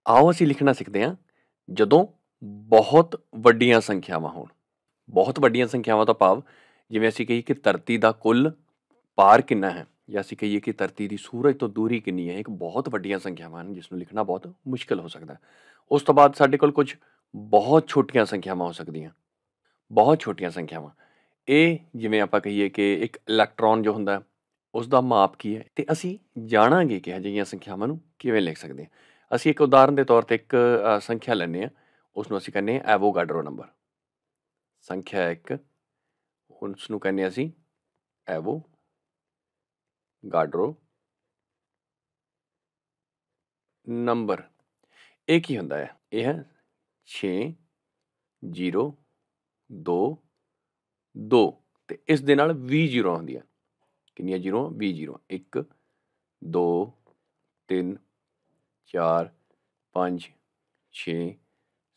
ਆਓ ਅਸੀਂ ਲਿਖਣਾ ਸਿੱਖਦੇ ਹਾਂ ਜਦੋਂ ਬਹੁਤ ਵੱਡੀਆਂ ਸੰਖਿਆਵਾਂ ਹੋਣ। ਬਹੁਤ ਵੱਡੀਆਂ ਸੰਖਿਆਵਾਂ ਤੋਂ ਭਾਵ ਜਿਵੇਂ ਅਸੀਂ ਕਹੀਏ ਕਿ ਧਰਤੀ ਦਾ ਕੁੱਲ ਭਾਰ ਕਿੰਨਾ ਹੈ, ਜਾਂ ਅਸੀਂ ਕਹੀਏ ਕਿ ਧਰਤੀ ਦੀ ਸੂਰਜ ਤੋਂ ਦੂਰੀ ਕਿੰਨੀ ਹੈ। ਇੱਕ ਬਹੁਤ ਵੱਡੀਆਂ ਸੰਖਿਆਵਾਂ ਹਨ ਜਿਸ ਨੂੰ ਲਿਖਣਾ ਬਹੁਤ ਮੁਸ਼ਕਿਲ ਹੋ ਸਕਦਾ ਹੈ। ਉਸ ਤੋਂ ਬਾਅਦ ਸਾਡੇ ਕੋਲ ਕੁਝ ਬਹੁਤ ਛੋਟੀਆਂ ਸੰਖਿਆਵਾਂ ਹੋ ਸਕਦੀਆਂ। ਬਹੁਤ ਛੋਟੀਆਂ ਸੰਖਿਆਵਾਂ ਇਹ ਜਿਵੇਂ ਆਪਾਂ ਕਹੀਏ ਕਿ ਇੱਕ ਇਲੈਕਟ੍ਰੋਨ ਜੋ ਹੁੰਦਾ ਉਸ ਦਾ ਮਾਪ ਕੀ ਹੈ, ਤੇ ਅਸੀਂ ਜਾਣਾਂਗੇ ਕਿ ਅਜਿਹੀਆਂ ਸੰਖਿਆਵਾਂ ਨੂੰ ਕਿਵੇਂ ਲਿਖ ਸਕਦੇ ਹਾਂ। ਅਸੀਂ ਇੱਕ ਉਦਾਹਰਨ ਦੇ ਤੌਰ ਤੇ ਇੱਕ ਸੰਖਿਆ ਲੈਂਦੇ ਹਾਂ, ਉਸ ਨੂੰ ਅਸੀਂ ਕਹਿੰਦੇ ਹਾਂ ਐਵੋਗਾਡਰੋ ਨੰਬਰ। ਸੰਖਿਆ ਇੱਕ, ਉਸ ਨੂੰ ਕਹਿੰਦੇ ਅਸੀਂ ਐਵੋਗਾਡਰੋ ਨੰਬਰ। ਇਹ ਕੀ ਹੁੰਦਾ ਹੈ? ਇਹ ਹੈ 6002 ਤੇ ਇਸ ਦੇ ਨਾਲ 20 ਜ਼ੀਰੋ ਹੁੰਦੀਆਂ। ਕਿੰਨੀਆਂ ਜ਼ੀਰੋ? 20 ਜ਼ੀਰੋ। 1 2 3 4 5 6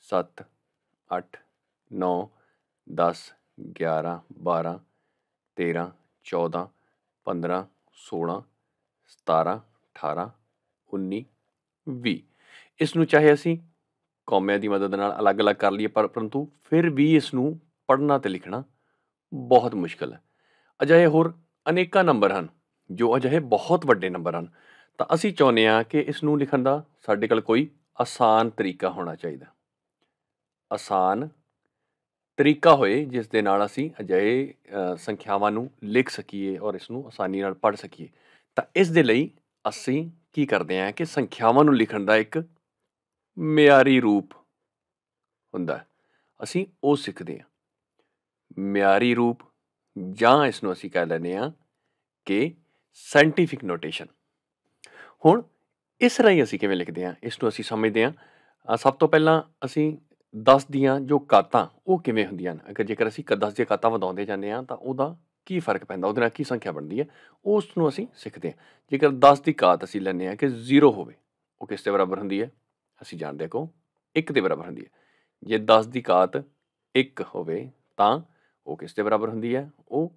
7 8 9 10 11 12 13 14 15 16 17 18 19 20। ਇਸ ਨੂੰ ਚਾਹੇ ਅਸੀਂ ਕੌਮਿਆਂ ਦੀ ਮਦਦ ਨਾਲ ਅਲੱਗ-ਅਲੱਗ ਕਰ ਲਈਏ, ਪਰੰਤੂ ਫਿਰ ਵੀ ਇਸ ਨੂੰ ਪੜ੍ਹਨਾ ਤੇ ਲਿਖਣਾ ਬਹੁਤ ਮੁਸ਼ਕਿਲ ਹੈ। ਅਜਿਹੇ ਹੋਰ ਅਨੇਕਾਂ ਨੰਬਰ ਹਨ ਜੋ ਅਜਿਹੇ ਬਹੁਤ ਵੱਡੇ ਨੰਬਰ ਹਨ, ਤਾਂ ਅਸੀਂ ਚਾਹੁੰਦੇ ਹਾਂ ਕਿ ਇਸ ਨੂੰ ਲਿਖਣ ਦਾ ਸਾਡੇ ਕੋਲ ਕੋਈ ਆਸਾਨ ਤਰੀਕਾ ਹੋਣਾ ਚਾਹੀਦਾ। ਆਸਾਨ ਤਰੀਕਾ ਹੋਏ ਜਿਸ ਦੇ ਨਾਲ ਅਸੀਂ ਅਜਿਹੇ ਸੰਖਿਆਵਾਂ ਨੂੰ ਲਿਖ ਸਕੀਏ ਔਰ ਇਸ ਨੂੰ ਆਸਾਨੀ ਨਾਲ ਪੜ੍ਹ ਸਕੀਏ। ਤਾਂ ਇਸ ਦੇ ਲਈ ਅਸੀਂ ਕੀ ਕਰਦੇ ਹਾਂ ਕਿ ਸੰਖਿਆਵਾਂ ਨੂੰ ਲਿਖਣ ਦਾ ਇੱਕ ਮਿਆਰੀ ਰੂਪ ਹੁੰਦਾ, ਅਸੀਂ ਉਹ ਸਿੱਖਦੇ ਹਾਂ। ਮਿਆਰੀ ਰੂਪ, ਜਾਂ ਇਸ ਨੂੰ ਅਸੀਂ ਕਹਿ ਲੈਂਦੇ ਹਾਂ ਕਿ ਸਾਇੰਟੀਫਿਕ ਨੋਟੇਸ਼ਨ। ਹੁਣ ਇਸ ਰਾਹੀਂ ਅਸੀਂ ਕਿਵੇਂ ਲਿਖਦੇ ਹਾਂ, ਇਸ ਨੂੰ ਅਸੀਂ ਸਮਝਦੇ ਹਾਂ। ਸਭ ਤੋਂ ਪਹਿਲਾਂ ਅਸੀਂ 10 ਦੀਆਂ ਜੋ ਘਾਤਾਂ ਉਹ ਕਿਵੇਂ ਹੁੰਦੀਆਂ ਹਨ। ਜੇਕਰ ਅਸੀਂ 10 ਦੀਆਂ ਘਾਤਾਂ ਵਧਾਉਂਦੇ ਜਾਂਦੇ ਹਾਂ ਤਾਂ ਉਹਦਾ ਕੀ ਫਰਕ ਪੈਂਦਾ, ਉਹਦੇ ਨਾਲ ਕੀ ਸੰਖਿਆ ਬਣਦੀ ਹੈ, ਉਸ ਨੂੰ ਅਸੀਂ ਸਿੱਖਦੇ ਹਾਂ। ਜੇਕਰ 10 ਦੀ ਘਾਤ ਅਸੀਂ ਲੈਂਦੇ ਹਾਂ ਕਿ 0 ਹੋਵੇ, ਉਹ ਕਿਸ ਦੇ ਬਰਾਬਰ ਹੁੰਦੀ ਹੈ? ਅਸੀਂ ਜਾਣਦੇ ਹਾਂ ਕਿ 1 ਦੇ ਬਰਾਬਰ ਹੁੰਦੀ ਹੈ। ਜੇ 10 ਦੀ ਘਾਤ 1 ਹੋਵੇ ਤਾਂ ਉਹ ਕਿਸ ਦੇ ਬਰਾਬਰ ਹੁੰਦੀ ਹੈ? ਉਹ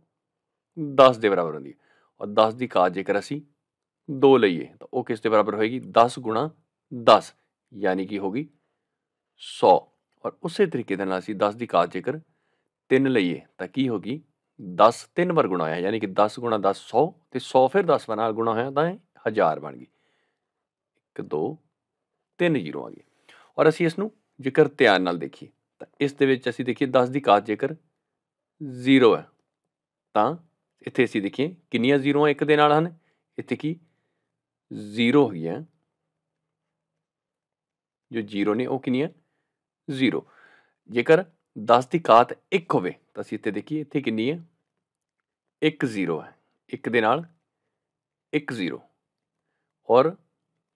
10 ਦੇ ਬਰਾਬਰ ਹੁੰਦੀ ਹੈ। ਔਰ 10 ਦੀ ਘਾਤ ਜੇਕਰ ਅਸੀਂ 2 ਲਈਏ ਤਾਂ ਉਹ ਕਿਸ ਦੇ ਬਰਾਬਰ ਹੋਏਗੀ? 10 ਗੁਣਾ 10, ਯਾਨੀ ਕਿ ਹੋ ਗਈ 100। ਔਰ ਉਸੇ ਤਰੀਕੇ ਦੇ ਨਾਲ ਅਸੀਂ 10 ਦੀ ਘਾਤ ਜੇਕਰ 3 ਲਈਏ ਤਾਂ ਕੀ ਹੋ ਗਈ? 10 3 ਵਾਰ ਗੁਣਾ ਹੋਇਆ, ਯਾਨੀ ਕਿ 10 ਗੁਣਾ 10 100, ਤੇ 100 ਫਿਰ 10 ਨਾਲ ਗੁਣਾ ਹੋਇਆ ਤਾਂ ਇਹ 1000 ਬਣ ਗਈ। 1 2 3 ਜ਼ੀਰੋ ਆ ਗਈ। ਔਰ ਅਸੀਂ ਇਸ ਨੂੰ ਜੇਕਰ ਧਿਆਨ ਨਾਲ ਦੇਖੀਏ ਤਾਂ ਇਸ ਦੇ ਵਿੱਚ ਅਸੀਂ ਦੇਖੀਏ 10 ਦੀ ਘਾਤ ਜੇਕਰ 0 ਹੈ ਤਾਂ ਇੱਥੇ ਅਸੀਂ ਦੇਖੀਏ ਕਿੰਨੀਆਂ ਜ਼ੀਰੋਆਂ 1 ਦੇ ਨਾਲ ਹਨ। ਇੱਥੇ ਕੀ 0 ਹੋਈਆਂ, ਜੋ 0 ਨੇ ਉਹ ਕਿੰਨੀਆਂ? 0। ਜੇਕਰ 10 ਦੀ ਘਾਤ 1 ਹੋਵੇ ਤਾਂ ਅਸੀਂ ਇੱਥੇ ਦੇਖੀਏ ਇੱਥੇ ਕਿੰਨੀ ਹੈ? 1 0 ਹੈ। 1 ਦੇ ਨਾਲ 1 0। ਔਰ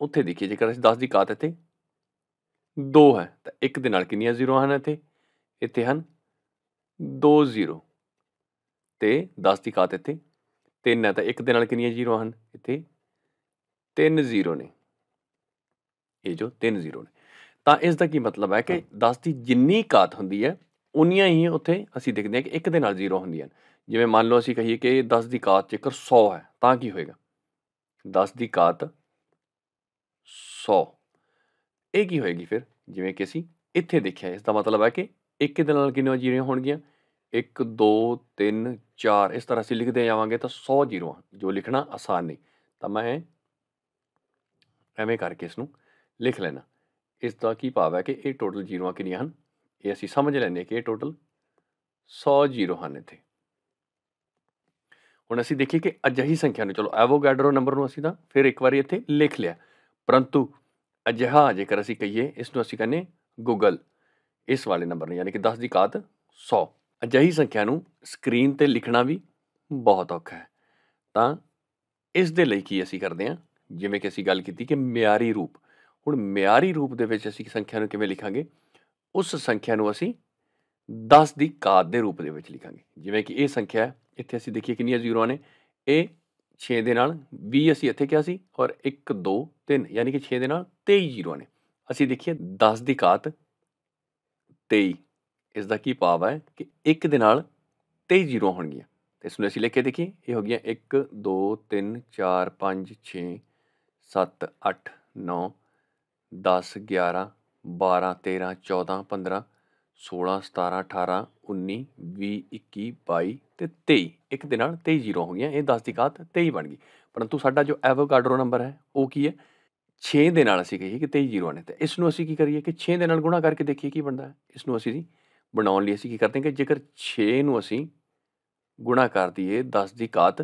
ਉੱਥੇ ਦੇਖੀਏ ਜੇਕਰ ਅਸੀਂ 10 ਦੀ ਘਾਤ ਇੱਥੇ 2 ਹੈ ਤਾਂ 1 ਦੇ ਨਾਲ ਕਿੰਨੀਆਂ ਜ਼ੀਰੋ ਹਨ? ਇੱਥੇ ਹਨ 2 0। ਤੇ 10 ਦੀ ਘਾਤ ਇੱਥੇ 3 ਹੈ ਤਾਂ 1 ਦੇ ਨਾਲ ਕਿੰਨੀਆਂ ਜ਼ੀਰੋ ਹਨ? ਇੱਥੇ 3 0 ਨੇ। ਇਹ ਜੋ 3 0 ਨੇ, ਤਾਂ ਇਸ ਦਾ ਕੀ ਮਤਲਬ ਹੈ ਕਿ 10 ਦੀ ਜਿੰਨੀ ਘਾਤ ਹੁੰਦੀ ਹੈ ਉਨੀਆਂ ਹੀ ਉੱਥੇ ਅਸੀਂ ਦੇਖਦੇ ਹਾਂ ਕਿ 1 ਦੇ ਨਾਲ 0 ਹੁੰਦੀਆਂ ਹਨ। ਜਿਵੇਂ ਮੰਨ ਲਓ ਅਸੀਂ ਕਹੀਏ ਕਿ 10 ਦੀ ਘਾਤ ਜੇਕਰ 100 ਹੈ ਤਾਂ ਕੀ ਹੋਏਗਾ? 10 ਦੀ ਘਾਤ 100 ਇਹ ਕੀ ਹੋਏਗੀ ਫਿਰ? ਜਿਵੇਂ ਕਿ ਅਸੀਂ ਇੱਥੇ ਦੇਖਿਆ, ਇਸ ਦਾ ਮਤਲਬ ਹੈ ਕਿ 1 ਦੇ ਨਾਲ ਕਿੰਨੀਆਂ ਜ਼ੀਰੋ ਹੋਣਗੀਆਂ? 1 2 3 4, ਇਸ ਤਰ੍ਹਾਂ ਅਸੀਂ ਲਿਖਦੇ ਜਾਵਾਂਗੇ ਤਾਂ 100 ਜ਼ੀਰੋ, ਜੋ ਲਿਖਣਾ ਆਸਾਨ ਨਹੀਂ। ਤਾਂ ਮੈਂ ਐਵੇਂ ਕਰਕੇ ਇਸ ਨੂੰ ਲਿਖ ਲੈਣਾ। ਇਸ ਦਾ ਕੀ ਭਾਵ ਹੈ ਕਿ ਇਹ ਟੋਟਲ ਜ਼ੀਰੋਆਂ ਕਿੰਨੀਆਂ ਹਨ? ਇਹ ਅਸੀਂ ਸਮਝ ਲੈਂਦੇ ਕਿ ਇਹ ਟੋਟਲ 100 ਜ਼ੀਰੋ ਹਨ ਇੱਥੇ। ਹੁਣ ਅਸੀਂ ਦੇਖੀਏ ਕਿ ਅਜਿਹੀ ਸੰਖਿਆ ਨੂੰ, ਚਲੋ ਐਵੋਗੈਡਰੋ ਨੰਬਰ ਨੂੰ ਅਸੀਂ ਤਾਂ ਫਿਰ ਇੱਕ ਵਾਰੀ ਇੱਥੇ ਲਿਖ ਲਿਆ, ਪਰੰਤੂ ਅਜਿਹਾ ਜੇਕਰ ਅਸੀਂ ਕਹੀਏ ਇਸ ਨੂੰ ਅਸੀਂ ਕਹਿੰਦੇ ਗੂਗਲ ਇਸ ਵਾਲੇ ਨੰਬਰ ਨੂੰ, ਯਾਨੀ ਕਿ 10 ਦੀ ਘਾਤ 100। ਅਜਿਹੀ ਸੰਖਿਆ ਨੂੰ ਸਕਰੀਨ 'ਤੇ ਲਿਖਣਾ ਵੀ ਬਹੁਤ ਔਖਾ ਹੈ। ਤਾਂ ਇਸ ਦੇ ਲਈ ਕੀ ਅਸੀਂ ਕਰਦੇ ਹਾਂ, ਜਿਵੇਂ ਕਿ ਅਸੀਂ ਗੱਲ ਕੀਤੀ ਕਿ ਮਿਆਰੀ ਰੂਪ। ਹੁਣ ਮਿਆਰੀ ਰੂਪ ਦੇ ਵਿੱਚ ਅਸੀਂ ਸੰਖਿਆ ਨੂੰ ਕਿਵੇਂ ਲਿਖਾਂਗੇ? ਉਸ ਸੰਖਿਆ ਨੂੰ ਅਸੀਂ 10 ਦੀ ਘਾਤ ਦੇ ਰੂਪ ਦੇ ਵਿੱਚ ਲਿਖਾਂਗੇ। ਜਿਵੇਂ ਕਿ ਇਹ ਸੰਖਿਆ ਹੈ, ਇੱਥੇ ਅਸੀਂ ਦੇਖੀਏ ਕਿੰਨੀਆਂ ਜ਼ੀਰੋਆਂ ਨੇ। ਇਹ 6 ਦੇ ਨਾਲ 20 ਅਸੀਂ ਇੱਥੇ ਕਿਹਾ ਸੀ, ਔਰ 1 2 3, ਯਾਨੀ ਕਿ 6 ਦੇ ਨਾਲ 23 ਜ਼ੀਰੋਆਂ ਨੇ। ਅਸੀਂ ਦੇਖੀਏ 10 ਦੀ ਘਾਤ 23, ਇਸ ਦਾ ਕੀ ਭਾਵ ਹੈ ਕਿ 1 ਦੇ ਨਾਲ 23 ਜ਼ੀਰੋ ਹੋਣਗੀਆਂ। ਤੇ ਇਸ ਨੂੰ ਅਸੀਂ ਲਿਖ ਕੇ ਦੇਖੀਏ, ਇਹ ਹੋ ਗਈਆਂ 1 2 3 4 5 6 7 8 9 10 11 12 13 14 15 16 17 18 19 20 21 22 ਤੇ 23 ਇੱਕ ਦੇ ਨਾਲ 23 ਜ਼ੀਰੋ ਹੋ ਗਈਆਂ। ਇਹ 10 ਦੀ ਘਾਤ 23 ਬਣ ਗਈ। ਪਰੰਤੂ ਸਾਡਾ ਜੋ ਐਵੋਗਾਡਰੋ ਨੰਬਰ ਹੈ ਉਹ ਕੀ ਹੈ? 6 ਦੇ ਨਾਲ ਅਸੀਂ ਕਹੀਏ ਕਿ 23 ਜ਼ੀਰੋ ਨੇ, ਤੇ ਇਸ ਨੂੰ ਅਸੀਂ ਕੀ ਕਰੀਏ ਕਿ 6 ਦੇ ਨਾਲ ਗੁਣਾ ਕਰਕੇ ਦੇਖੀਏ ਕੀ ਬਣਦਾ ਹੈ। ਇਸ ਨੂੰ ਅਸੀਂ ਬਣਾਉਣ ਲਈ ਅਸੀਂ ਕੀ ਕਰਦੇ ਹਾਂ ਕਿ ਜੇਕਰ 6 ਨੂੰ ਅਸੀਂ ਗੁਣਾ ਕਰ ਦਈਏ 10 ਦੀ ਘਾਤ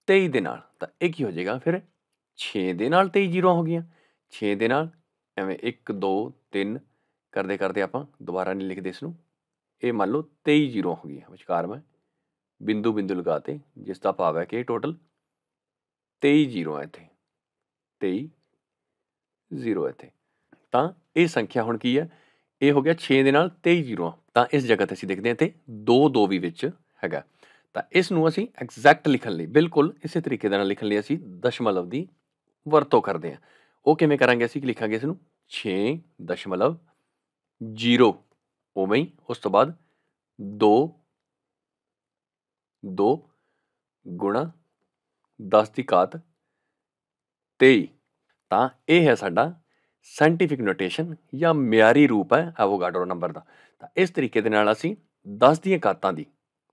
23 ਦੇ ਨਾਲ, ਤਾਂ ਇਹ ਕੀ ਹੋ ਜਾਏਗਾ ਫਿਰ? 6 ਦੇ ਨਾਲ 23 ਜ਼ੀਰੋ ਹੋ ਗਈਆਂ। 6 ਦੇ ਨਾਲ ਐਵੇਂ 1 2 3 ਕਰਦੇ ਕਰਦੇ ਆਪਾਂ ਦੁਬਾਰਾ ਨਹੀਂ ਲਿਖਦੇ ਇਸ ਨੂੰ, ਇਹ ਮੰਨ ਲਓ 23 ਜ਼ੀਰੋ ਹੋ ਗਈਆਂ। ਵਿਚਕਾਰ ਮੈਂ ਬਿੰਦੂ ਬਿੰਦੂ ਲਗਾਤੇ, ਜਿਸ ਦਾ ਭਾਵ ਹੈ ਕਿ ਟੋਟਲ 23 ਜ਼ੀਰੋ ਹੈ ਇੱਥੇ, 23 ਜ਼ੀਰੋ ਇੱਥੇ। ਤਾਂ ਇਹ ਸੰਖਿਆ ਹੁਣ ਕੀ ਹੈ? ਇਹ ਹੋ ਗਿਆ 6 ਦੇ ਨਾਲ 23 ਜ਼ੀਰੋ। ਤਾਂ ਇਸ ਜਗ੍ਹਾ ਤੇ ਅਸੀਂ ਦੇਖਦੇ ਹਾਂ ਇੱਥੇ 2 2 ਵੀ ਵਿੱਚ ਹੈਗਾ। ਤਾਂ ਇਸ ਨੂੰ ਅਸੀਂ ਐਗਜ਼ੈਕਟ ਲਿਖਣ ਲਈ, ਬਿਲਕੁਲ ਇਸੇ ਤਰੀਕੇ ਦੇ ਨਾਲ ਲਿਖਣ ਲਈ ਅਸੀਂ ਦਸ਼ਮਲਵ ਦੀ ਵਰਤੋਂ ਕਰਦੇ ਹਾਂ। ਉਹ ਕਿਵੇਂ ਕਰਾਂਗੇ? ਅਸੀਂ ਲਿਖਾਂਗੇ ਇਸ ਨੂੰ 6.0 ਉਵੇਂ ਹੀ, ਉਸ ਤੋਂ ਬਾਅਦ 2 2 ਗੁਣਾ 10 ਦੀ ਘਾਤ 23। ਤਾਂ ਇਹ ਹੈ ਸਾਡਾ ਸਾਇੰਟੀਫਿਕ ਨੋਟੇਸ਼ਨ ਜਾਂ ਮਿਆਰੀ ਰੂਪ ਹੈ ਐਵੋਗਾਡਰੋ ਨੰਬਰ ਦਾ। ਤਾਂ ਇਸ ਤਰੀਕੇ ਦੇ ਨਾਲ ਅਸੀਂ 10 ਦੀਆਂ ਘਾਤਾਂ ਦੀ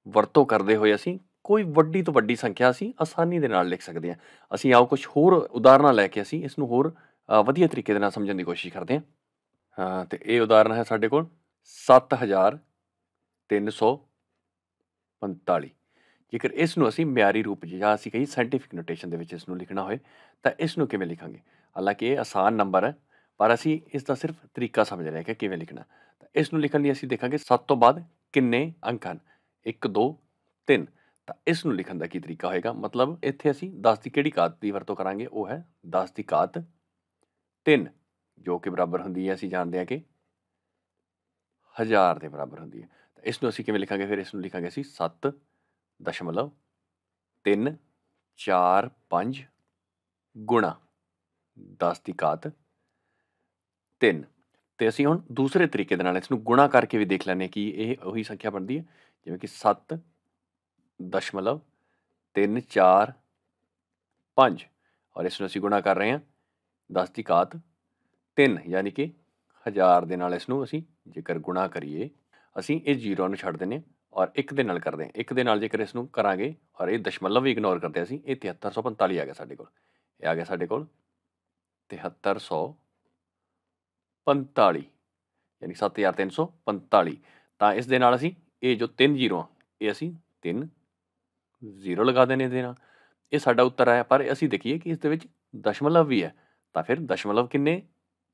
ਵਰਤੋਂ ਕਰਦੇ ਹੋਏ ਅਸੀਂ ਕੋਈ ਵੱਡੀ ਤੋਂ ਵੱਡੀ ਸੰਖਿਆ ਅਸੀਂ ਆਸਾਨੀ ਦੇ ਨਾਲ ਲਿਖ ਸਕਦੇ ਹਾਂ। ਅਸੀਂ ਆਓ ਕੁਝ ਹੋਰ ਉਦਾਹਰਨਾਂ ਲੈ ਕੇ ਅਸੀਂ ਇਸ ਨੂੰ ਹੋਰ ਵਧੀਆ ਤਰੀਕੇ ਦੇ ਨਾਲ ਸਮਝਣ ਦੀ ਕੋਸ਼ਿਸ਼ ਕਰਦੇ ਹਾਂ। ਤੇ ਇਹ ਉਦਾਹਰਨ ਹੈ ਸਾਡੇ ਕੋਲ 7345। ਜੇਕਰ ਇਸ ਨੂੰ ਅਸੀਂ ਮਿਆਰੀ ਰੂਪ ਜਾਂ ਅਸੀਂ ਕਹੀ ਸਾਇੰਟੀਫਿਕ ਨੋਟੇਸ਼ਨ ਦੇ ਵਿੱਚ ਇਸ ਨੂੰ ਲਿਖਣਾ ਹੋਏ ਤਾਂ ਇਸ ਨੂੰ ਕਿਵੇਂ ਲਿਖਾਂਗੇ? ਹਾਲਾਂਕਿ ਇਹ ਆਸਾਨ ਨੰਬਰ ਹੈ, ਪਰ ਅਸੀਂ ਇਸ ਦਾ ਸਿਰਫ ਤਰੀਕਾ ਸਮਝ ਰਹੇ ਹਾਂ ਕਿ ਕਿਵੇਂ ਲਿਖਣਾ। ਤਾਂ ਇਸ ਨੂੰ ਲਿਖਣ ਲਈ ਅਸੀਂ ਦੇਖਾਂਗੇ 7 ਤੋਂ ਬਾਅਦ ਕਿੰਨੇ ਅੰਕ ਹਨ? 1 2 3। ਤਾਂ ਇਸ ਨੂੰ ਲਿਖਣ ਦਾ ਕੀ ਤਰੀਕਾ ਹੋਏਗਾ? ਮਤਲਬ ਇੱਥੇ ਅਸੀਂ 10 ਦੀ ਕਿਹੜੀ ਘਾਤ ਦੀ ਵਰਤੋਂ ਕਰਾਂਗੇ? ਉਹ ਹੈ 10 ਦੀ ਘਾਤ 3, ਜੋ ਕਿ ਬਰਾਬਰ ਹੁੰਦੀ ਹੈ, ਅਸੀਂ ਜਾਣਦੇ ਹਾਂ ਕਿ 1000 ਦੇ ਬਰਾਬਰ ਹੁੰਦੀ ਹੈ। ਤਾਂ ਇਸ ਨੂੰ ਅਸੀਂ ਕਿਵੇਂ ਲਿਖਾਂਗੇ? ਫਿਰ ਇਸ ਨੂੰ ਲਿਖਾਂਗੇ ਅਸੀਂ 7.345 ਗੁਣਾ 10 ਦੀ ਘਾਤ 3। ਤੇ ਅਸੀਂ ਹੁਣ ਦੂਸਰੇ ਤਰੀਕੇ ਦੇ ਨਾਲ ਇਸ ਨੂੰ ਗੁਣਾ ਕਰਕੇ ਵੀ ਦੇਖ ਲੈਂਦੇ ਹਾਂ ਕਿ ਇਹ ਉਹੀ ਸੰਖਿਆ ਬਣਦੀ ਹੈ, ਜਿਵੇਂ ਕਿ 7.345 ਔਰ ਇਸ ਨੂੰ ਅਸੀਂ ਗੁਣਾ ਕਰ ਰਹੇ ਹਾਂ 10 ਦੀ ਘਾਤ 3, ਯਾਨੀ ਕਿ 1000 ਦੇ ਨਾਲ। ਇਸ ਨੂੰ ਅਸੀਂ ਜੇਕਰ ਗੁਣਾ ਕਰੀਏ, ਅਸੀਂ ਇਹ ਜ਼ੀਰੋ ਨੂੰ ਛੱਡ ਦਿੰਦੇ ਹਾਂ ਔਰ 1 ਦੇ ਨਾਲ ਕਰਦੇ ਹਾਂ। 1 ਦੇ ਨਾਲ ਜੇਕਰ ਇਸ ਨੂੰ ਕਰਾਂਗੇ ਔਰ ਇਹ ਦਸ਼ਮਲਵ ਵੀ ਇਗਨੋਰ ਕਰਦੇ ਅਸੀਂ, ਇਹ 7345 ਆ ਗਿਆ ਸਾਡੇ ਕੋਲ। ਇਹ ਆ ਗਿਆ ਸਾਡੇ ਕੋਲ 7345, ਯਾਨੀ 7345। ਤਾਂ ਇਸ ਦੇ ਨਾਲ ਅਸੀਂ ਇਹ ਜੋ 3 ਜ਼ੀਰੋ ਇਹ ਅਸੀਂ 3 ਜ਼ੀਰੋ ਲਗਾ ਦੇਣੇ ਇਹਦੇ ਨਾਲ। ਇਹ ਸਾਡਾ ਉੱਤਰ ਆਇਆ। ਪਰ ਅਸੀਂ ਦੇਖੀਏ ਕਿ ਇਸ ਦੇ ਵਿੱਚ ਦਸ਼ਮਲਵ ਵੀ ਹੈ, ਤਾਂ ਫਿਰ ਦਸ਼ਮਲਵ ਕਿੰਨੇ?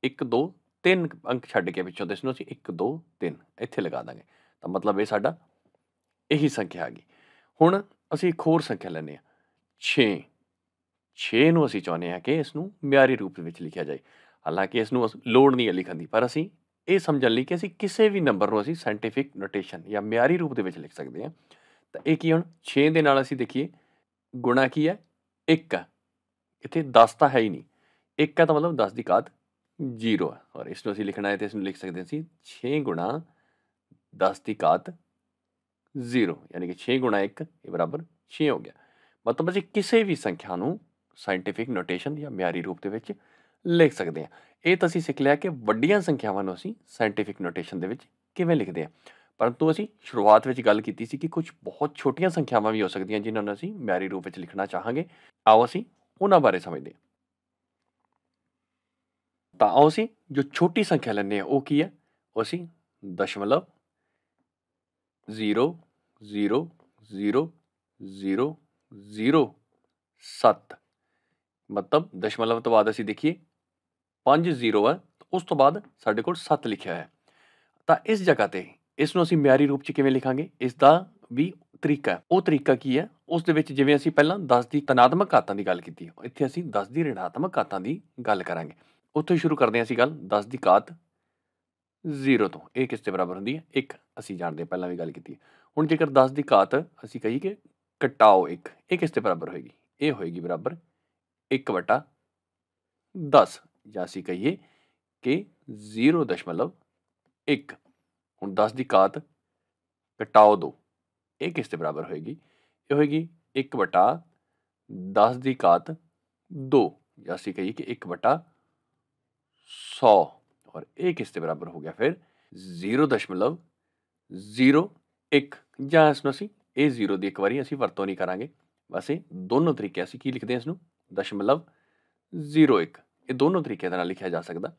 1 2 3 ਅੰਕ ਛੱਡ ਕੇ ਪਿੱਛੋਂ, ਇਸ ਨੂੰ ਅਸੀਂ 1 2 3 ਇੱਥੇ ਲਗਾ ਦਾਂਗੇ। ਤਾਂ ਮਤਲਬ ਇਹ ਸਾਡਾ ਇਹੀ ਸੰਖਿਆ ਆ ਗਈ। ਹੁਣ ਅਸੀਂ ਇੱਕ ਹੋਰ ਸੰਖਿਆ ਲੈਂਦੇ ਹਾਂ 6। 6 ਨੂੰ ਅਸੀਂ ਚਾਹੁੰਦੇ ਹਾਂ ਕਿ ਇਸ ਨੂੰ ਮਿਆਰੀ ਰੂਪ ਵਿੱਚ ਲਿਖਿਆ ਜਾਏ। ਹਾਲਾਂਕਿ ਇਸ ਨੂੰ ਲੋੜ ਨਹੀਂ ਹੈ ਲਿਖਣ ਦੀ, ਪਰ ਅਸੀਂ ਇਹ ਸਮਝਣ ਲਈ ਕਿ ਅਸੀਂ ਕਿਸੇ ਵੀ ਨੰਬਰ ਨੂੰ ਅਸੀਂ ਸਾਇੰਟੀਫਿਕ ਨੋਟੇਸ਼ਨ ਜਾਂ ਮਿਆਰੀ ਰੂਪ ਦੇ ਵਿੱਚ ਲਿਖ ਸਕਦੇ ਹਾਂ। ਤਾਂ ਇਹ ਕੀ ਹੁਣ 6 ਦੇ ਨਾਲ ਅਸੀਂ ਦੇਖੀਏ ਗੁਣਾ ਕੀ ਹੈ? 1 ਹੈ। ਇੱਥੇ 10 ਤਾਂ ਹੈ ਹੀ ਨਹੀਂ, 1 ਹੈ ਤਾਂ ਮਤਲਬ 10 ਦੀ ਘਾਤ 0 ਹੈ। ਔਰ ਇਸ ਨੂੰ ਅਸੀਂ ਲਿਖਣਾ ਹੈ ਤਾਂ ਇਸ ਨੂੰ ਲਿਖ ਸਕਦੇ ਅਸੀਂ 6 ਗੁਣਾ 10 ਦੀ ਘਾਤ 0, ਯਾਨੀ ਕਿ 6 ਗੁਣਾ 1 ਇਹ ਬਰਾਬਰ 6 ਹੋ ਗਿਆ। ਮਤਲਬ ਅਸੀਂ ਕਿਸੇ ਵੀ ਸੰਖਿਆ ਨੂੰ ਸਾਇੰਟੀਫਿਕ ਨੋਟੇਸ਼ਨ ਜਾਂ ਮਿਆਰੀ ਰੂਪ ਦੇ ਵਿੱਚ ਲਿਖ ਸਕਦੇ ਹਾਂ। ਇਹ ਤਾਂ ਅਸੀਂ ਸਿੱਖ ਲਿਆ ਕਿ ਵੱਡੀਆਂ ਸੰਖਿਆਵਾਂ ਨੂੰ ਅਸੀਂ ਸਾਇੰਟੀਫਿਕ ਨੋਟੇਸ਼ਨ ਦੇ ਵਿੱਚ ਕਿਵੇਂ ਲਿਖਦੇ ਹਾਂ। ਪਰੰਤੂ ਅਸੀਂ ਸ਼ੁਰੂਆਤ ਵਿੱਚ ਗੱਲ ਕੀਤੀ ਸੀ ਕਿ ਕੁਝ ਬਹੁਤ ਛੋਟੀਆਂ ਸੰਖਿਆਵਾਂ ਵੀ ਹੋ ਸਕਦੀਆਂ ਜਿਨ੍ਹਾਂ ਨੂੰ ਅਸੀਂ ਮਿਆਰੀ ਰੂਪ ਵਿੱਚ ਲਿਖਣਾ ਚਾਹਾਂਗੇ। ਆਓ ਅਸੀਂ ਉਹਨਾਂ ਬਾਰੇ ਸਮਝਦੇ ਹਾਂ। ਤਾਂ ਆਓ ਅਸੀਂ ਜੋ ਛੋਟੀ ਸੰਖਿਆ ਲੈਂਦੇ ਹਾਂ ਉਹ ਕੀ ਹੈ? ਉਹ ਅਸੀਂ ਦਸ਼ਮਲਵ 0.00007, ਮਤਲਬ ਦਸ਼ਮਲਵ ਤੋਂ ਬਾਅਦ ਅਸੀਂ ਦੇਖੀਏ 5 ਜ਼ੀਰੋ ਹੈ, ਉਸ ਤੋਂ ਬਾਅਦ ਸਾਡੇ ਕੋਲ 7 ਲਿਖਿਆ ਹੈ। ਤਾਂ ਇਸ ਜਗ੍ਹਾ ਤੇ ਇਸ ਨੂੰ ਅਸੀਂ ਮਿਆਰੀ ਰੂਪ 'ਚ ਕਿਵੇਂ ਲਿਖਾਂਗੇ? ਇਸ ਦਾ ਵੀ ਤਰੀਕਾ ਹੈ। ਉਹ ਤਰੀਕਾ ਕੀ ਹੈ? ਉਸ ਦੇ ਵਿੱਚ ਜਿਵੇਂ ਅਸੀਂ ਪਹਿਲਾਂ 10 ਦੀ ਧਨਾਤਮਕ ਘਾਤਾਂ ਦੀ ਗੱਲ ਕੀਤੀ, ਇੱਥੇ ਅਸੀਂ 10 ਦੀ ਰਿਣਾਤਮਕ ਘਾਤਾਂ ਦੀ ਗੱਲ ਕਰਾਂਗੇ। ਉੱਥੋਂ ਸ਼ੁਰੂ ਕਰਦੇ ਹਾਂ ਅਸੀਂ ਗੱਲ 10 ਦੀ ਘਾਤ 0 ਤੋਂ। ਇਹ ਕਿਸ ਦੇ ਬਰਾਬਰ ਹੁੰਦੀ ਹੈ? 1, ਅਸੀਂ ਜਾਣਦੇ ਹਾਂ, ਪਹਿਲਾਂ ਵੀ ਗੱਲ ਕੀਤੀ। ਹੁਣ ਜੇਕਰ 10 ਦੀ ਘਾਤ ਅਸੀਂ ਕਹੀਏ ਕਿ ਘਟਾਓ 1, ਇਹ ਕਿਸ ਦੇ ਬਰਾਬਰ ਹੋਏਗੀ? ਇਹ ਹੋਏਗੀ ਬਰਾਬਰ 1/10, ਜਾਂ ਅਸੀਂ ਕਹੀਏ ਕਿ 0.1। ਹੁਣ 10 ਦੀ ਘਾਤ ਘਟਾਓ 2, ਇਹ ਕਿਸ ਦੇ ਬਰਾਬਰ ਹੋਏਗੀ? ਇਹ ਹੋਏਗੀ 1/10 ਦੀ ਘਾਤ 2, ਜਾਂ ਅਸੀਂ ਕਹੀਏ ਕਿ 1/100। 100 और ये किस के बराबर हो गया फिर 0.01 ਜਾਂ ਇਸ ਨੂੰ ਅਸੀਂ ਇਹ 0 ਦੀ ਇੱਕ ਵਾਰੀ ਅਸੀਂ ਵਰਤੋਂ ਨਹੀਂ ਕਰਾਂਗੇ ਬਸ ਇਹ ਦੋਨੋਂ ਤਰੀਕੇ ਅਸੀਂ ਕੀ ਲਿਖਦੇ ਹਾਂ ਇਸ ਨੂੰ 0.01 ਇਹ ਦੋਨੋਂ ਤਰੀਕਿਆਂ ਦੇ ਨਾਲ ਲਿਖਿਆ ਜਾ ਸਕਦਾ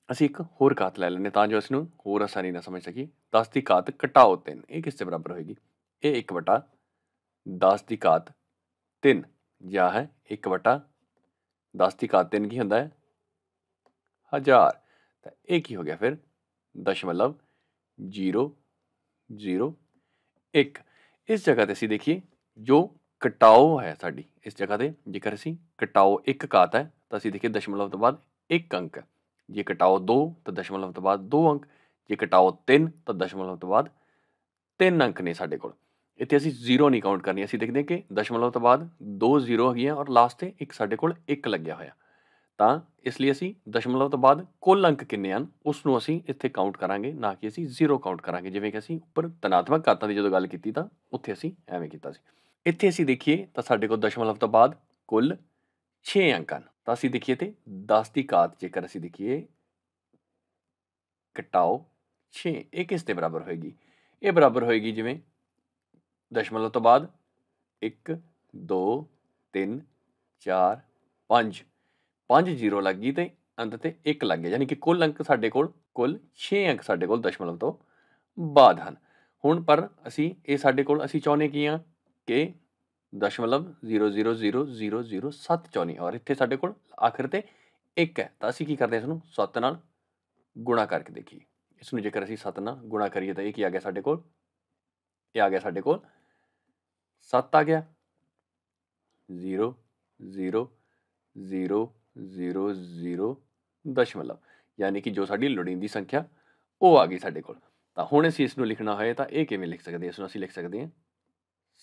ਅਸੀਂ ਇੱਕ ਹੋਰ ਘਾਤ ਲੈ ਲੈਂਦੇ ਤਾਂ ਜੋ ਇਸ ਨੂੰ ਹੋਰ ਆਸਾਨੀ ਨਾਲ ਸਮਝ ਸਕੀਏ 10 ਦੀ ਘਾਤ ਘਟਾਓ 3 ਇਹ ਕਿਸ ਦੇ ਬਰਾਬਰ ਹੋਏਗੀ ਇਹ 1/10 ਦੀ ਘਾਤ 3 ਜਾਂ ਹੈ 1/10 ਦੀ ਘਾਤ 3 ਕੀ ਹੁੰਦਾ ਹੈ 1000 ਤਾਂ ਇਹ ਕੀ ਹੋ ਗਿਆ ਫਿਰ 0.001 ਇਸ ਜਗ੍ਹਾ ਤੇ ਅਸੀਂ ਦੇਖੀਏ ਜੋ ਘਟਾਓ ਹੈ ਸਾਡੀ ਇਸ ਜਗ੍ਹਾ ਤੇ ਜੇਕਰ ਅਸੀਂ ਘਟਾਓ 1 ਘਾਤ ਹੈ ਤਾਂ ਅਸੀਂ ਦੇਖੀਏ ਦਸ਼ਮਲਵ ਤੋਂ ਬਾਅਦ 1 ਅੰਕ ਹੈ ਜੇ ਘਟਾਓ 2 ਤਾਂ ਦਸ਼ਮਲਵ ਤੋਂ ਬਾਅਦ 2 ਅੰਕ ਜੇ ਘਟਾਓ 3 ਤਾਂ ਦਸ਼ਮਲਵ ਤੋਂ ਬਾਅਦ 3 ਅੰਕ ਨੇ ਸਾਡੇ ਕੋਲ ਇੱਥੇ ਅਸੀਂ 0 ਨਹੀਂ ਕਾਊਂਟ ਕਰਨੀ ਅਸੀਂ ਦੇਖਦੇ ਕਿ ਦਸ਼ਮਲਵ ਤੋਂ ਬਾਅਦ 2 0 ਹੈਗੀਆਂ ਔਰ ਲਾਸਟ ਤੇ ਇੱਕ ਸਾਡੇ ਕੋਲ 1 ਲੱਗਿਆ ਹੋਇਆ ਤਾਂ ਇਸ ਲਈ ਅਸੀਂ ਦਸ਼ਮਲਵ ਤੋਂ ਬਾਅਦ ਕੁੱਲ ਅੰਕ ਕਿੰਨੇ ਹਨ ਉਸ ਨੂੰ ਅਸੀਂ ਇੱਥੇ ਕਾਊਂਟ ਕਰਾਂਗੇ ਨਾ ਕਿ ਅਸੀਂ 0 ਕਾਊਂਟ ਕਰਾਂਗੇ ਜਿਵੇਂ ਕਿ ਅਸੀਂ ਉੱਪਰ ਧਨਾਤਮਕ ਘਾਤਾਂ ਦੀ ਜਦੋਂ ਗੱਲ ਕੀਤੀ ਤਾਂ ਉੱਥੇ ਅਸੀਂ ਐਵੇਂ ਕੀਤਾ ਸੀ ਇੱਥੇ ਅਸੀਂ ਦੇਖੀਏ ਤਾਂ ਸਾਡੇ ਕੋਲ ਦਸ਼ਮਲਵ ਤੋਂ ਬਾਅਦ ਕੁੱਲ 6 ਅੰਕ ਹਨ ਤਾਂ ਅਸੀਂ ਦੇਖੀਏ ਤੇ 10 ਦੀ ਘਾਤ ਜੇਕਰ ਅਸੀਂ ਦੇਖੀਏ ਘਟਾਓ 6 ਇਹ ਕਿਸ ਦੇ ਬਰਾਬਰ ਹੋਏਗੀ ਇਹ ਬਰਾਬਰ ਹੋਏਗੀ ਜਿਵੇਂ ਦਸ਼ਮਲਵ ਤੋਂ ਬਾਅਦ 1 2 3 4 5 5 0 ਲੱਗ ਗਈ ਤੇ ਅੰਤ ਤੇ 1 ਲੱਗ ਗਿਆ ਯਾਨੀ ਕਿ ਕੁੱਲ ਅੰਕ ਸਾਡੇ ਕੋਲ ਕੁੱਲ 6 ਅੰਕ ਸਾਡੇ ਕੋਲ ਦਸ਼ਮਲਵ ਤੋਂ ਬਾਅਦ ਹਨ ਹੁਣ ਪਰ ਅਸੀਂ ਇਹ ਸਾਡੇ ਕੋਲ ਅਸੀਂ ਚਾਹੁੰਦੇ ਕੀ ਹਾਂ ਕਿ ਦਸ਼ਮਲਵ 0.00007 ਚਾਹੁੰਦੇ ਔਰ ਇੱਥੇ ਸਾਡੇ ਕੋਲ ਆਖਿਰ ਤੇ 1 ਹੈ ਤਾਂ ਅਸੀਂ ਕੀ ਕਰਦੇ ਹਾਂ ਇਸ ਨੂੰ 7 ਨਾਲ ਗੁਣਾ ਕਰਕੇ ਦੇਖੀਏ ਇਸ ਨੂੰ ਜੇਕਰ ਅਸੀਂ 7 ਨਾਲ ਗੁਣਾ ਕਰੀਏ ਤਾਂ ਇਹ ਕੀ ਆ ਗਿਆ ਸਾਡੇ ਕੋਲ ਇਹ ਆ ਗਿਆ ਸਾਡੇ ਕੋਲ 7 ਆ ਗਿਆ 0 0 0 0 0 ਦਸ਼ਮਲਵ ਯਾਨੀ ਕਿ ਜੋ ਸਾਡੀ ਲੋੜੀਂਦੀ ਸੰਖਿਆ ਉਹ ਆ ਗਈ ਸਾਡੇ ਕੋਲ ਤਾਂ ਹੁਣ ਅਸੀਂ ਇਸ ਨੂੰ ਲਿਖਣਾ ਹੋਏ ਤਾਂ ਇਹ ਕਿਵੇਂ ਲਿਖ ਸਕਦੇ ਹਾਂ ਇਸ ਨੂੰ ਅਸੀਂ ਲਿਖ ਸਕਦੇ ਹਾਂ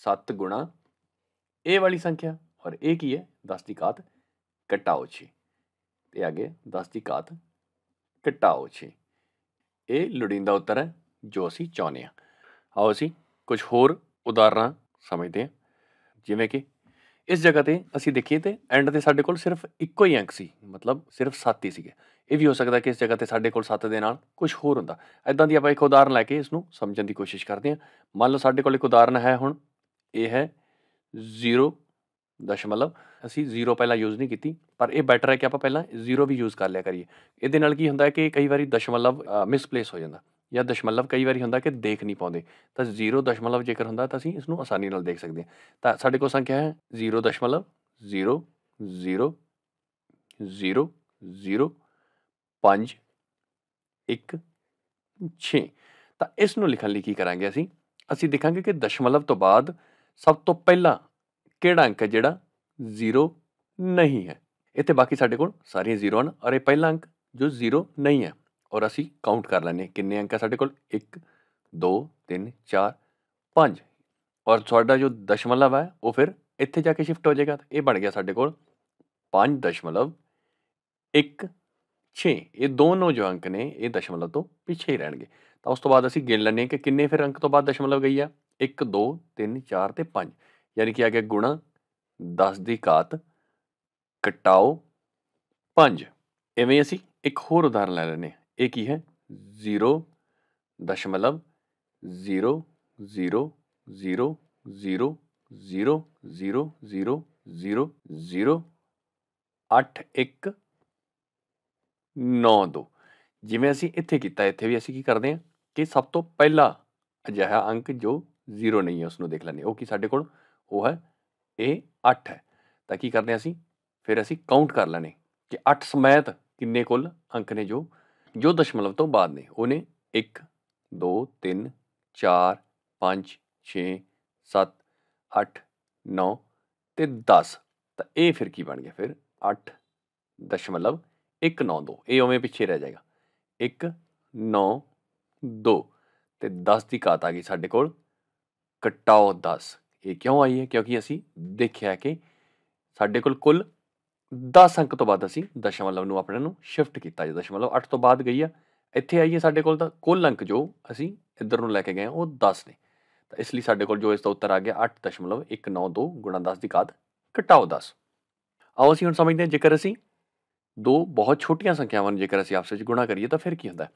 7 ਗੁਣਾ ਇਹ ਵਾਲੀ ਸੰਖਿਆ ਔਰ ਇਹ ਕੀ ਹੈ 10 ਦੀ ਘਾਤ ਘਟਾਓ 6 ਤੇ ਅੱਗੇ 10 ਦੀ ਘਾਤ ਘਟਾਓ 6 ਇਹ ਲੋੜੀਂਦਾ ਉੱਤਰ ਹੈ ਜੋ ਅਸੀਂ ਚਾਹੁੰਦੇ ਹਾਂ ਆਓ ਅਸੀਂ ਕੁਝ ਹੋਰ ਉਦਾਹਰਨਾਂ ਸਮਝਦੇ ਹਾਂ ਜਿਵੇਂ ਕਿ ਇਸ ਜਗ੍ਹਾ ਤੇ ਅਸੀਂ ਦੇਖੀਏ ਤੇ ਐਂਡ ਤੇ ਸਾਡੇ ਕੋਲ ਸਿਰਫ ਇੱਕੋ ਹੀ ਅੰਕ ਸੀ ਮਤਲਬ ਸਿਰਫ 7 ਹੀ ਸੀਗੇ ਇਹ ਵੀ ਹੋ ਸਕਦਾ ਕਿ ਇਸ ਜਗ੍ਹਾ ਤੇ ਸਾਡੇ ਕੋਲ 7 ਦੇ ਨਾਲ ਕੁਝ ਹੋਰ ਹੁੰਦਾ ਐਦਾਂ ਦੀ ਆਪਾਂ ਇੱਕ ਉਦਾਹਰਨ ਲੈ ਕੇ ਇਸ ਨੂੰ ਸਮਝਣ ਦੀ ਕੋਸ਼ਿਸ਼ ਕਰਦੇ ਹਾਂ ਮੰਨ ਲਓ ਸਾਡੇ ਕੋਲ ਇੱਕ ਉਦਾਹਰਨ ਹੈ ਹੁਣ ਇਹ ਹੈ 0 ਦਸ਼ਮਲਵ ਅਸੀਂ 0 ਪਹਿਲਾਂ ਯੂਜ਼ ਨਹੀਂ ਕੀਤੀ ਪਰ ਇਹ ਬੈਟਰ ਹੈ ਕਿ ਆਪਾਂ ਪਹਿਲਾਂ 0 ਵੀ ਯੂਜ਼ ਕਰ ਲਿਆ ਕਰੀਏ ਇਹਦੇ ਨਾਲ ਕੀ ਹੁੰਦਾ ਹੈ ਕਿ ਕਈ ਵਾਰੀ ਦਸ਼ਮਲਵ ਮਿਸਪਲੇਸ ਹੋ ਜਾਂਦਾ ਜਾਂ ਦਸ਼ਮਲਵ ਕਈ ਵਾਰੀ ਹੁੰਦਾ ਕਿ ਦੇਖ ਨਹੀਂ ਪਾਉਂਦੇ ਤਾਂ 0 ਦਸ਼ਮਲਵ ਜੇਕਰ ਹੁੰਦਾ ਤਾਂ ਅਸੀਂ ਇਸ ਨੂੰ ਆਸਾਨੀ ਨਾਲ ਦੇਖ ਸਕਦੇ ਹਾਂ ਤਾਂ ਸਾਡੇ ਕੋਲ ਸੰਖਿਆ ਹੈ 0.0 0 0 0 5 1 6 ਤਾਂ ਇਸ ਨੂੰ ਲਿਖਣ ਲਈ ਕੀ ਕਰਾਂਗੇ ਅਸੀਂ ਦੇਖਾਂਗੇ ਕਿ ਦਸ਼ਮਲਵ ਤੋਂ ਬਾਅਦ ਸਭ ਤੋਂ ਪਹਿਲਾਂ ਕਿਹੜਾ ਅੰਕ ਹੈ ਜਿਹੜਾ 0 ਨਹੀਂ ਹੈ ਇੱਥੇ ਬਾਕੀ ਸਾਡੇ ਕੋਲ ਸਾਰੀਆਂ 0 ਹਨ ਔਰ ਇਹ ਪਹਿਲਾ ਅੰਕ ਜੋ 0 ਨਹੀਂ ਹੈ ਔਰ ਅਸੀਂ ਕਾਊਂਟ ਕਰ ਲੈਂਦੇ ਕਿੰਨੇ ਅੰਕ ਹੈ ਸਾਡੇ ਕੋਲ 1 2 3 4 5 ਔਰ ਤੁਹਾਡਾ ਜੋ ਦਸ਼ਮਲਵ ਹੈ ਉਹ ਫਿਰ ਇੱਥੇ ਜਾ ਕੇ ਸ਼ਿਫਟ ਹੋ ਜਾਏਗਾ ਇਹ ਬਣ ਗਿਆ ਸਾਡੇ ਕੋਲ 5.1 6 ਇਹ ਦੋਨੋਂ ਜੋ ਅੰਕ ਨੇ ਇਹ ਦਸ਼ਮਲਵ ਤੋਂ ਪਿੱਛੇ ਹੀ ਰਹਿਣਗੇ ਤਾਂ ਉਸ ਤੋਂ ਬਾਅਦ ਅਸੀਂ ਗਿਣ ਲੈਂਦੇ ਕਿ ਕਿੰਨੇ ਫਿਰ ਅੰਕ ਤੋਂ ਬਾਅਦ ਦਸ਼ਮਲਵ ਗਈ ਆ 1 2 3 4 ਤੇ 5 ਯਾਨੀ ਕਿ ਆ ਗਿਆ ਗੁਣਾ 10 ਦੀ ਘਾਤ ਘਟਾਓ 5 ਇਵੇਂ ਅਸੀਂ ਇੱਕ ਹੋਰ ਉਦਾਹਰਨ ਲੈ ਲੈਂਦੇ ਹਾਂ ਇਹ ਕੀ ਹੈ 0.0 0 0 0 0 0 0 0 0 0 8 1 9 2 ਜਿਵੇਂ ਅਸੀਂ ਇੱਥੇ ਕੀਤਾ ਇੱਥੇ ਵੀ ਅਸੀਂ ਕੀ ਕਰਦੇ ਹਾਂ ਕਿ ਸਭ ਤੋਂ ਪਹਿਲਾ ਅਜਿਹਾ ਅੰਕ ਜੋ 0 ਨਹੀਂ ਹੈ ਉਸ ਨੂੰ ਦੇਖ ਲੈਂਦੇ ਉਹ ਕੀ ਸਾਡੇ ਕੋਲ ਉਹ ਹੈ ਇਹ 8 ਹੈ ਤਾਂ ਕੀ ਕਰਦੇ ਹਾਂ ਫਿਰ ਅਸੀਂ ਕਾਊਂਟ ਕਰ ਲੈਣੇ ਕਿ 8 ਸਮੇਤ ਕਿੰਨੇ ਕੁੱਲ ਅੰਕ ਨੇ ਜੋ ਦਸ਼ਮਲਵ ਤੋਂ ਬਾਅਦ ਨੇ ਉਹਨੇ 1 2 3 4 5 6 7 8 9 ਤੇ 10 ਤਾਂ ਇਹ ਫਿਰ ਕੀ ਬਣ ਗਿਆ ਫਿਰ 8.192 ਇਹ ਉਵੇਂ ਪਿੱਛੇ ਰਹਿ ਜਾਏਗਾ 192 ਤੇ 10 ਦੀ ਘਾਤ ਆ ਗਈ ਸਾਡੇ ਕੋਲ ਘਟਾਓ 10 ਇਹ ਕਿਉਂ ਆਈ ਹੈ ਕਿਉਂਕਿ ਅਸੀਂ ਦੇਖਿਆ ਕਿ ਸਾਡੇ ਕੋਲ ਕੁੱਲ 10 ਅੰਕ ਤੋਂ ਬਾਅਦ ਅਸੀਂ ਦਸ਼ਮਲਵ ਨੂੰ ਆਪਣੇ ਨੂੰ ਸ਼ਿਫਟ ਕੀਤਾ ਦਸ਼ਮਲਵ 8 ਤੋਂ ਬਾਅਦ ਗਈ ਆ ਇੱਥੇ ਆਈਏ ਸਾਡੇ ਕੋਲ ਤਾਂ ਕੁੱਲ ਅੰਕ ਜੋ ਅਸੀਂ ਇੱਧਰ ਨੂੰ ਲੈ ਕੇ ਗਏ ਉਹ 10 ਨੇ ਤਾਂ ਇਸ ਲਈ ਸਾਡੇ ਕੋਲ ਜੋ ਇਸ ਦਾ ਉੱਤਰ ਆ ਗਿਆ 8.192 ਗੁਣਾ 10 ਦੀ ਘਾਤ ਘਟਾਓ 10 ਆਓ ਅਸੀਂ ਹੁਣ ਸਮਝਦੇ ਹਾਂ ਜੇਕਰ ਅਸੀਂ ਦੋ ਬਹੁਤ ਛੋਟੀਆਂ ਸੰਖਿਆਵਾਂ ਨੂੰ ਜੇਕਰ ਅਸੀਂ ਆਪਸ ਵਿੱਚ ਗੁਣਾ ਕਰੀਏ ਤਾਂ ਫਿਰ ਕੀ ਹੁੰਦਾ?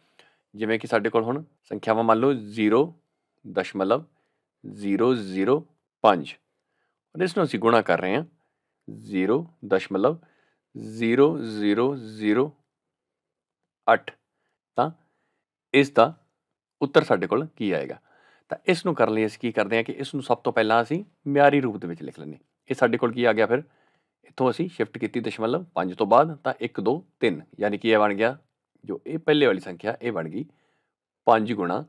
ਜਿਵੇਂ ਕਿ ਸਾਡੇ ਕੋਲ ਹੁਣ ਸੰਖਿਆਵਾਂ ਮੰਨ ਲਓ 0.005 ਔਰ ਇਸ ਨੂੰ ਅਸੀਂ ਗੁਣਾ ਕਰ ਰਹੇ ਹਾਂ 0.0008 ਤਾਂ ਇਸ ਦਾ ਉੱਤਰ ਸਾਡੇ ਕੋਲ ਕੀ ਆਏਗਾ? ਤਾਂ ਇਸ ਨੂੰ ਕਰਨ ਲਈ ਅਸੀਂ ਕੀ ਕਰਦੇ ਹਾਂ ਕਿ ਇਸ ਨੂੰ ਸਭ ਤੋਂ ਪਹਿਲਾਂ ਅਸੀਂ ਮਿਆਰੀ ਰੂਪ ਦੇ ਵਿੱਚ ਲਿਖ ਲੈਂਦੇ ਹਾਂ। ਇਹ ਸਾਡੇ ਕੋਲ ਕੀ ਆ ਗਿਆ ਫਿਰ? ਇੱਥੋਂ ਅਸੀਂ ਸ਼ਿਫਟ ਕੀਤੀ ਦਸ਼ਮਲਵ 5 ਤੋਂ ਬਾਅਦ ਤਾਂ 1 2 3 ਯਾਨੀ ਕਿ ਇਹ ਬਣ ਗਿਆ ਜੋ ਇਹ ਪਹਿਲੇ ਵਾਲੀ ਸੰਖਿਆ ਇਹ ਬਣ ਗਈ 5 ਗੁਣਾ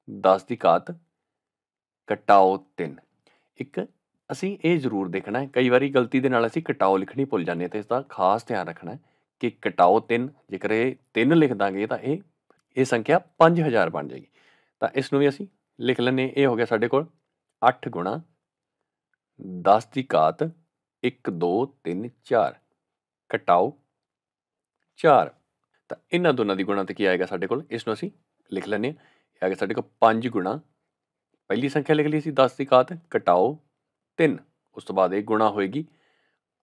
10 ਦੀ ਘਾਤ ਘਟਾਓ 3। ਇੱਕ ਅਸੀਂ ਇਹ ਜ਼ਰੂਰ ਦੇਖਣਾ ਹੈ, ਕਈ ਵਾਰੀ ਗਲਤੀ ਦੇ ਨਾਲ ਅਸੀਂ ਘਟਾਓ ਲਿਖਣੀ ਭੁੱਲ ਜਾਂਦੇ ਹਾਂ ਤੇ ਇਸ ਦਾ ਖਾਸ ਧਿਆਨ ਰੱਖਣਾ ਹੈ ਕਿ ਘਟਾਓ 3 ਜੇਕਰ ਇਹ 3 ਲਿਖ ਦਾਂਗੇ ਤਾਂ ਇਹ ਸੰਖਿਆ 5000 ਬਣ ਜਾਏਗੀ। ਤਾਂ ਇਸ ਨੂੰ ਵੀ ਅਸੀਂ ਲਿਖ ਲੈਂਦੇ, ਇਹ ਹੋ ਗਿਆ ਸਾਡੇ ਕੋਲ 8 ਗੁਣਾ 10 ਦੀ ਘਾਤ 1 2 3 4 ਘਟਾਓ 4। ਤਾਂ ਇਹਨਾਂ ਦੋਨਾਂ ਦੀ ਗੁਣਾ ਤੇ ਕੀ ਆਏਗਾ ਸਾਡੇ ਕੋਲ? ਇਸ ਨੂੰ ਅਸੀਂ ਲਿਖ ਲੈਂਦੇ ਹਾਂ, ਇਹ ਆ ਗਿਆ ਸਾਡੇ ਕੋਲ 5 ਗੁਣਾ ਪਹਿਲੀ ਸੰਖਿਆ ਲਿਖ ਲਈ ਸੀ 10 ਦੀ ਘਾਤ ਘਟਾਓ 3, ਉਸ ਤੋਂ ਬਾਅਦ ਇਹ ਗੁਣਾ ਹੋਏਗੀ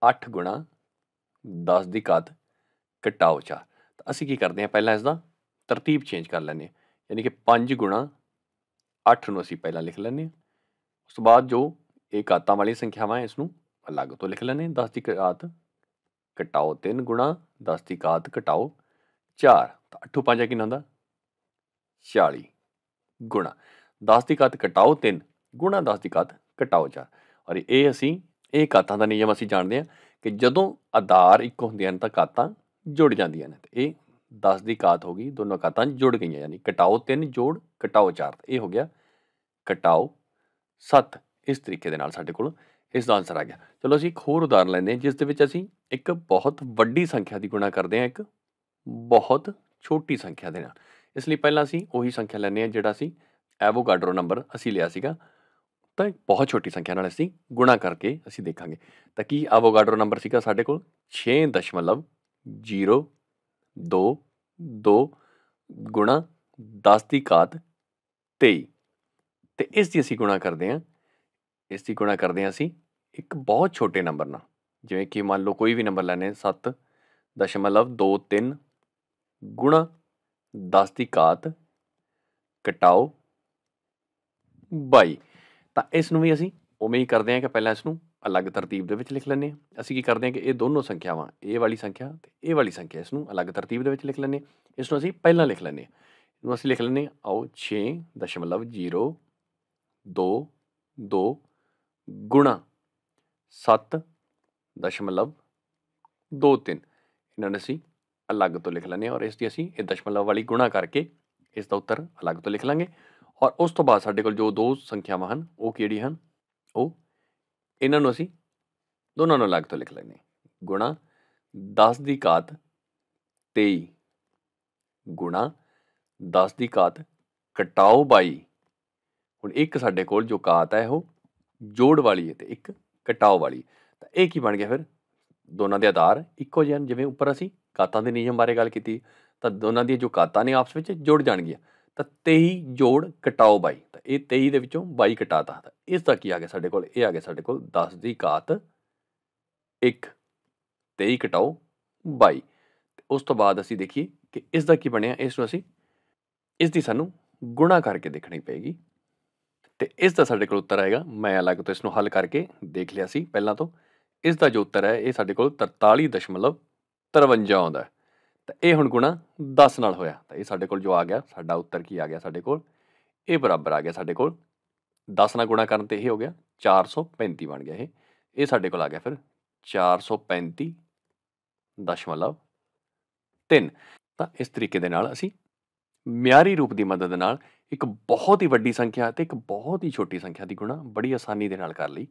8 ਗੁਣਾ 10 ਦੀ ਘਾਤ ਘਟਾਓ 4। ਤਾਂ ਅਸੀਂ ਕੀ ਕਰਦੇ ਹਾਂ, ਪਹਿਲਾਂ ਇਸ ਦਾ ਤਰਤੀਬ ਚੇਂਜ ਕਰ ਲੈਂਦੇ ਹਾਂ, ਯਾਨੀ ਕਿ 5 ਗੁਣਾ 8 ਨੂੰ ਅਸੀਂ ਪਹਿਲਾਂ ਲਿਖ ਲੈਂਦੇ ਹਾਂ, ਉਸ ਤੋਂ ਬਾਅਦ ਜੋ ਇਹ ਘਾਤਾਂ ਵਾਲੀ ਸੰਖਿਆਵਾਂ ਇਸ ਨੂੰ ਅਲੱਗ ਤੋਂ ਲਿਖ ਲੈਂਦੇ ਹਾਂ। 10 ਦੀ ਘਾਤ ਘਟਾਓ 3 ਗੁਣਾ 10 ਦੀ ਘਾਤ ਘਟਾਓ 4 ਤਾਂ 8 5 ਕਿੰਨਾ ਹੁੰਦਾ? 40 ਗੁਣਾ 10 ਦੀ ਘਾਤ ਘਟਾਓ 3 ਗੁਣਾ 10 ਦੀ ਘਾਤ ਘਟਾਓ 4। ਔਰ ਇਹ ਘਾਤਾਂ ਦਾ ਨਿਯਮ ਅਸੀਂ ਜਾਣਦੇ ਹਾਂ ਕਿ ਜਦੋਂ ਆਧਾਰ ਇੱਕ ਹੁੰਦੇ ਹਨ ਤਾਂ ਘਾਤਾਂ ਜੁੜ ਜਾਂਦੀਆਂ ਨੇ। ਤੇ ਇਹ 10 ਦੀ ਘਾਤ ਹੋ ਗਈ, ਦੋਨੋਂ ਘਾਤਾਂ ਜੁੜ ਗਈਆਂ, ਯਾਨੀ ਘਟਾਓ 3 ਜੋੜ ਘਟਾਓ 4, ਇਹ ਹੋ ਗਿਆ ਘਟਾਓ 7। ਇਸ ਤਰੀਕੇ ਦੇ ਨਾਲ ਸਾਡੇ ਕੋਲ ਇਸ ਦਾ ਆਨਸਰ ਆ ਗਿਆ। ਚਲੋ ਅਸੀਂ ਇੱਕ ਹੋਰ ਉਦਾਹਰਨ ਲੈਂਦੇ ਹਾਂ ਜਿਸ ਦੇ ਵਿੱਚ ਅਸੀਂ ਇੱਕ ਬਹੁਤ ਵੱਡੀ ਸੰਖਿਆ ਦੀ ਗੁਣਾ ਕਰਦੇ ਹਾਂ ਇੱਕ ਬਹੁਤ ਛੋਟੀ ਸੰਖਿਆ ਦੇ ਨਾਲ। ਇਸ ਲਈ ਪਹਿਲਾਂ ਅਸੀਂ ਉਹੀ ਸੰਖਿਆ ਲੈਂਦੇ ਹਾਂ ਜਿਹੜਾ ਅਸੀਂ ਐਵੋਗਾਡਰੋ ਨੰਬਰ ਅਸੀਂ ਲਿਆ ਸੀਗਾ, ਤਾਂ ਇੱਕ ਬਹੁਤ ਛੋਟੀ ਸੰਖਿਆ ਨਾਲ ਅਸੀਂ ਗੁਣਾ ਕਰਕੇ ਅਸੀਂ ਦੇਖਾਂਗੇ। ਤਾਂ ਕੀ ਐਵੋਗਾਡਰੋ ਨੰਬਰ ਸੀਗਾ ਸਾਡੇ ਕੋਲ? 6.022 ਗੁਣਾ 10 ਦੀ ਘਾਤ 23 ਤੇ ਇਸ ਦੀ ਅਸੀਂ ਗੁਣਾ ਕਰਦੇ ਹਾਂ, ਇਸ ਦੀ ਗੁਣਾ ਕਰਦੇ ਹਾਂ ਅਸੀਂ ਇੱਕ ਬਹੁਤ ਛੋਟੇ ਨੰਬਰ ਨਾਲ, ਜਿਵੇਂ ਕਿ ਮੰਨ ਲਓ ਕੋਈ ਵੀ ਨੰਬਰ ਲੈਣੇ 7.23 ਗੁਣਾ 10 ਦੀ ਘਾਤ ਘਟਾਓ 22। ਤਾਂ ਇਸ ਨੂੰ ਵੀ ਅਸੀਂ ਉਵੇਂ ਹੀ ਕਰਦੇ ਹਾਂ ਕਿ ਪਹਿਲਾਂ ਇਸ ਨੂੰ ਅਲੱਗ ਤਰਤੀਬ ਦੇ ਵਿੱਚ ਲਿਖ ਲੈਂਦੇ ਹਾਂ। ਅਸੀਂ ਕੀ ਕਰਦੇ ਹਾਂ ਕਿ ਇਹ ਦੋਨੋਂ ਸੰਖਿਆਵਾਂ, ਇਹ ਵਾਲੀ ਸੰਖਿਆ ਤੇ ਇਹ ਵਾਲੀ ਸੰਖਿਆ, ਇਸ ਨੂੰ ਅਲੱਗ ਤਰਤੀਬ ਦੇ ਵਿੱਚ ਲਿਖ ਲੈਂਦੇ ਹਾਂ। ਇਸ ਨੂੰ ਅਸੀਂ ਪਹਿਲਾਂ ਲਿਖ ਲੈਂਦੇ ਹਾਂ, ਇਹਨੂੰ ਅਸੀਂ ਲਿਖ ਲੈਂਦੇ ਹਾਂ, ਆਓ 6.022 ਗੁਣਾ 7.23 ਇਹਨਾਂ ਨੂੰ ਅਸੀਂ ਅਲੱਗ ਤੋਂ ਲਿਖ ਲੈਂਦੇ ਹਾਂ ਔਰ ਇਸ ਦੀ ਅਸੀਂ ਇਹ ਦਸ਼ਮਲਵ ਵਾਲੀ ਗੁਣਾ ਕਰਕੇ ਇਸ ਦਾ ਉੱਤਰ ਅਲੱਗ ਤੋਂ ਲਿਖ ਲਾਂਗੇ। ਔਰ ਉਸ ਤੋਂ ਬਾਅਦ ਸਾਡੇ ਕੋਲ ਜੋ ਦੋ ਸੰਖਿਆਵਾਂ ਹਨ ਉਹ ਕਿਹੜੀਆਂ ਹਨ? ਉਹ ਇਹਨਾਂ ਨੂੰ ਅਸੀਂ ਦੋਨਾਂ ਨੂੰ ਅਲੱਗ ਤੋਂ ਲਿਖ ਲੈਂਦੇ ਹਾਂ, ਗੁਣਾ 10 ਦੀ ਘਾਤ 23 ਗੁਣਾ 10 ਦੀ ਘਾਤ ਘਟਾਓ 22। ਹੁਣ ਇੱਕ ਸਾਡੇ ਕੋਲ ਜੋ ਘਾਤ ਹੈ ਉਹ ਜੋੜ ਵਾਲੀ ਹੈ ਤੇ ਇੱਕ ਘਟਾਓ ਵਾਲੀ, ਤਾਂ ਇਹ ਕੀ ਬਣ ਗਿਆ ਫਿਰ? ਦੋਨਾਂ ਦੇ ਆਧਾਰ ਇੱਕੋ ਜਿਹੇ ਹਨ। ਜਿਵੇਂ ਉੱਪਰ ਅਸੀਂ ਘਾਤਾਂ ਦੇ ਨਿਯਮ ਬਾਰੇ ਗੱਲ ਕੀਤੀ ਤਾਂ ਦੋਨਾਂ ਦੀਆਂ ਜੋ ਘਾਤਾਂ ਨੇ ਆਪਸ ਵਿੱਚ ਜੁੜ ਜਾਣਗੀਆਂ। ਤਾਂ 23 ਜੋੜ ਘਟਾਓ 22, ਤਾਂ ਇਹ 23 ਦੇ ਵਿੱਚੋਂ 22 ਘਟਾਤਾ, ਤਾਂ ਇਸ ਦਾ ਕੀ ਆ ਗਿਆ ਸਾਡੇ ਕੋਲ? ਇਹ ਆ ਗਿਆ ਸਾਡੇ ਕੋਲ 10 ਦੀ ਘਾਤ 1 23 ਘਟਾਓ 22। ਉਸ ਤੋਂ ਬਾਅਦ ਅਸੀਂ ਦੇਖੀਏ ਕਿ ਇਸ ਦਾ ਕੀ ਬਣਿਆ, ਇਸ ਨੂੰ ਅਸੀਂ ਇਸ ਦੀ ਸਾਨੂੰ ਗੁਣਾ ਕਰਕੇ ਦੇਖਣੀ ਪਏਗੀ ਤੇ ਇਸ ਦਾ ਸਾਡੇ ਕੋਲ ਉੱਤਰ ਆਏਗਾ। ਮੈਂ ਅਲੱਗ ਤੋਂ ਇਸ ਨੂੰ ਹੱਲ ਕਰਕੇ ਦੇਖ ਲਿਆ ਸੀ ਪਹਿਲਾਂ ਤੋਂ। ਇਸ ਦਾ ਜੋ ਉੱਤਰ ਹੈ ਇਹ ਸਾਡੇ ਕੋਲ 43.53 ਆਉਂਦਾ ਹੈ। ਤਾਂ ਇਹ ਹੁਣ ਗੁਣਾ 10 ਨਾਲ ਹੋਇਆ, ਤਾਂ ਇਹ ਸਾਡੇ ਕੋਲ ਜੋ ਆ ਗਿਆ, ਸਾਡਾ ਉੱਤਰ ਕੀ ਆ ਗਿਆ ਸਾਡੇ ਕੋਲ? ਇਹ ਬਰਾਬਰ ਆ ਗਿਆ ਸਾਡੇ ਕੋਲ 10 ਨਾਲ ਗੁਣਾ ਕਰਨ ਤੇ ਇਹ ਹੋ ਗਿਆ 435 ਬਣ ਗਿਆ। ਇਹ ਸਾਡੇ ਕੋਲ ਆ ਗਿਆ ਫਿਰ 435.3। ਤਾਂ ਇਸ ਤਰੀਕੇ ਦੇ ਨਾਲ ਅਸੀਂ ਮਿਆਰੀ ਰੂਪ ਦੀ ਮਦਦ ਨਾਲ ਇੱਕ ਬਹੁਤ ਹੀ ਵੱਡੀ ਸੰਖਿਆ ਤੇ ਇੱਕ ਬਹੁਤ ਹੀ ਛੋਟੀ ਸੰਖਿਆ ਦੀ ਗੁਣਾ ਬੜੀ ਆਸਾਨੀ ਦੇ ਨਾਲ ਕਰ ਲਈ।